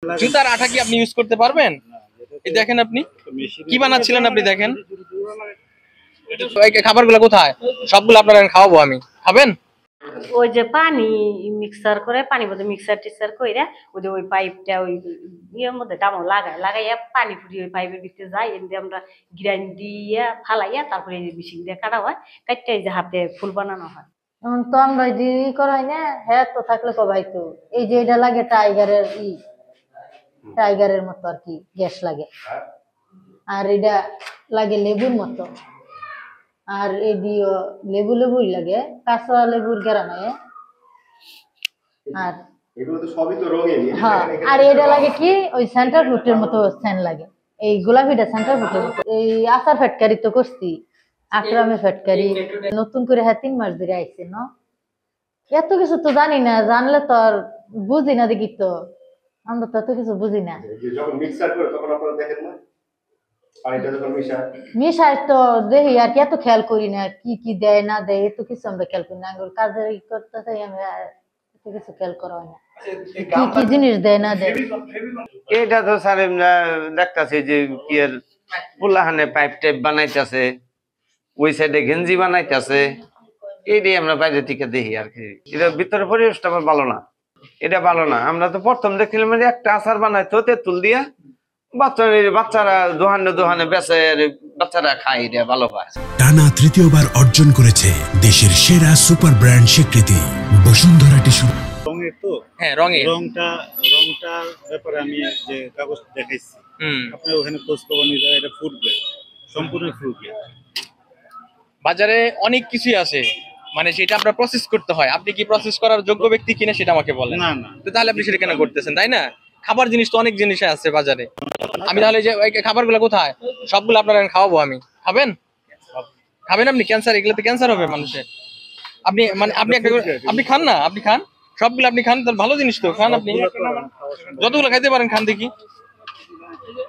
জুতার আঠা কি আপনি ইউজ করতে পারবেন? এই দেখেন আপনি কি বানাচ্ছিলেন, আপনি দেখেন খাবারগুলো কোথায়, সবগুলো আপনার খাওয়াবো আমি, খাবেন? ওই যে পানি মিক্সার করে পানি মধ্যে মিক্সার টিক্সার কইরা ওই যে ওই পাইপটা ওই ইয়ের মধ্যে ডামো লাগাইয়া পানি ফুটিয়ে ওই পাইপের ভিতরে যায়, এমনি আমরা গ্রাইন্ড দিয়া ফালাইয়া তারপরে এই যে মেশিন দিয়ে কাটা হয়, কাটতে এই যে হাতে ফুল বানানো হয়। এখন তো আমরা ই করাই না, হ্যাঁ তো থাকলে কবাই তো এই যে এটা লাগে টাইগারের মতো আর কি গ্যাস লাগে, আর এটা লাগে লেবুর মতো, আর এদিও লেবুই লাগে, কাঁচা লেবুর গেরানো। আর এগুলো তো সবই তো রঙিন। হ্যাঁ, আর এটা লাগে কি ওই সেন্টার ফুটের মতো সেন্ট লাগে, এই গোলাপিটা সেন্টার ফুটের মতো। এই আচার ফ্যাটকারি তো করছি, আকরামে ফ্যাটকারি নতুন করে 3 মাস ধরে আইছে না, এত কিছু তো জানি না, জানলে তো আর বুঝি না, দেখি তো আমরা তো এত কিছু বুঝি না। যখন মিক্সার করে তখন আপনারা দেখেন না পানিটা যখন মিশাই তো দেখি, আর কি এত খেয়াল করি না কি কি দেয় না দেয়, এত কিছু আমরা খেয়াল করি না, কাজে করতে চাই আমরা এত কিছু খেয়াল করা হয় না কি কি জিনিস দেয় না দেয়। এটা তো স্যার দেখতেছি যে কি এর পুলাহানে পাইপ টাইপ বানাইতেছে, ওই সাইডে গেঞ্জি বানাইতেছে, এইটাই আমরা বাইরে থেকে দেখি আর কি। এটা ভিতরে পরিবেশটা আমার ভালো না, এটা ভালো না। আমরা তো প্রথম দেখছিলাম যে একটা আচার বানাইতো তেঁতুল দিয়া, বাচ্চারা দোহানে বেচে, বাচ্চারা খায়, এটা ভালো পায়। টানা তৃতীয়বার অর্জন করেছে দেশের সেরা সুপার ব্র্যান্ড স্বীকৃতি বসুন্ধরা টিস্যু। রঙের তো হ্যাঁ, রংটার ব্যাপারে আমি যে কাগজ দেখাইছি, আপনি ওখানে খোঁজ খবর নিয়ে এটা ফুটবে, সম্পূর্ণ ফুটবে। বাজারে অনেক কিছুই আছে, মানে সেটা আমরা প্রসেস করতে হয়। আপনি কি প্রসেস করার যোগ্য ব্যক্তি কিনা সেটা আমাকে বলেন। না না, তো তাহলে আপনি সেটা কেন করতেছেন, তাই না? খাবার জিনিস তো অনেক জিনিস আছে বাজারে। আমি তাহলে যে খাবারগুলো কোথায়, সবগুলো আপনার খাওয়াবো আমি, খাবেন? খাবেন আপনি? ক্যান্সার, এগুলোতে ক্যান্সার হবে মানুষের। আপনি মানে আপনি খান না, আপনি খান সবগুলো, আপনি খান, তাহলে ভালো জিনিস তো খান। আপনি যতগুলো খাইতে পারেন খান, দেখি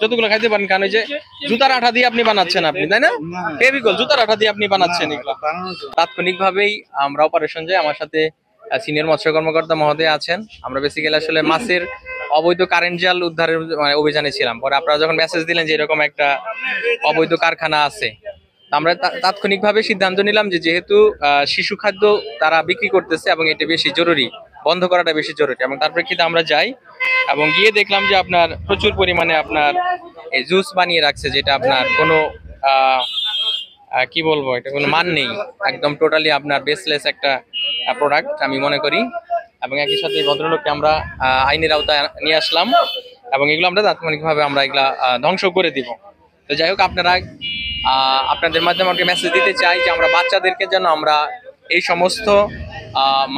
যতগুলো খাইতে পারেন খান। ওই যে জুতার আঠা দিয়ে আপনি বানাচ্ছেন আপনি, তাই না? ফেভিকল জুতার আঠা দিয়ে আপনি বানাচ্ছেন এগুলো। তাৎক্ষণিকভাবেই আমরা অপারেশন যাই, আমার সাথে সিনিয়র মৎস্য কর্মকর্তা মহোদয় আছেন। আমরা বেসিক্যালি আসলে মাছের অবৈধ কারেন্ট জাল উদ্ধারের মানে অভিযানে ছিলাম। পরে আপনারা যখন মেসেজ দিলেন যে এরকম একটা অবৈধ কারখানা আছে, আমরা তাৎক্ষণিকভাবে সিদ্ধান্ত নিলাম যে যেহেতু শিশু খাদ্য তারা বিক্রি করতেছে এবং এটা বেশি জরুরি, বন্ধ করাটা বেশি জরুরি, এবং তার প্রেক্ষিতে আমরা যাই এবং গিয়ে দেখলাম যে আপনার প্রচুর পরিমাণে আপনার এই জুস বানিয়ে রাখছে, যেটা আপনার কোনো কি বলবো, এটা কোনো মান নেই, একদম টোটালি আপনার বেসলেস একটা প্রোডাক্ট আমি মনে করি। এবং একই সাথে ভদ্রলোককে আমরা আইনের আওতায় নিয়ে আসলাম এবং এগুলো আমরা তাৎক্ষণিকভাবে আমরা এগুলা ধ্বংস করে দিব। তো যাই হোক, আপনাদের মাধ্যমে আমাকে মেসেজ দিতে চাই যে আমরা বাচ্চাদেরকে যেন আমরা এই সমস্ত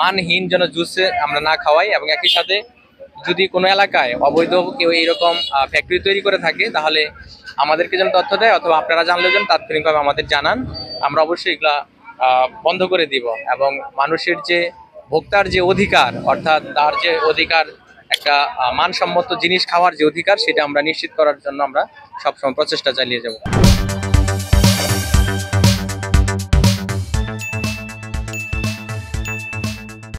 মানহীন যেন জুসে আমরা না খাওয়াই, এবং একই সাথে যদি কোনো এলাকায় অবৈধ কেউ এইরকম ফ্যাক্টরি তৈরি করে থাকে তাহলে আমাদেরকে যেন তথ্য দেয়, অথবা আপনারা জানলে যেন তাৎক্ষণিকভাবে আমাদের জানান। আমরা অবশ্যই এগুলা বন্ধ করে দিব, এবং মানুষের যে ভোক্তার যে অধিকার, অর্থাৎ তার যে অধিকার একটা মানসম্মত জিনিস খাওয়ার যে অধিকার, সেটা আমরা নিশ্চিত করার জন্য আমরা সবসময় প্রচেষ্টা চালিয়ে যাব।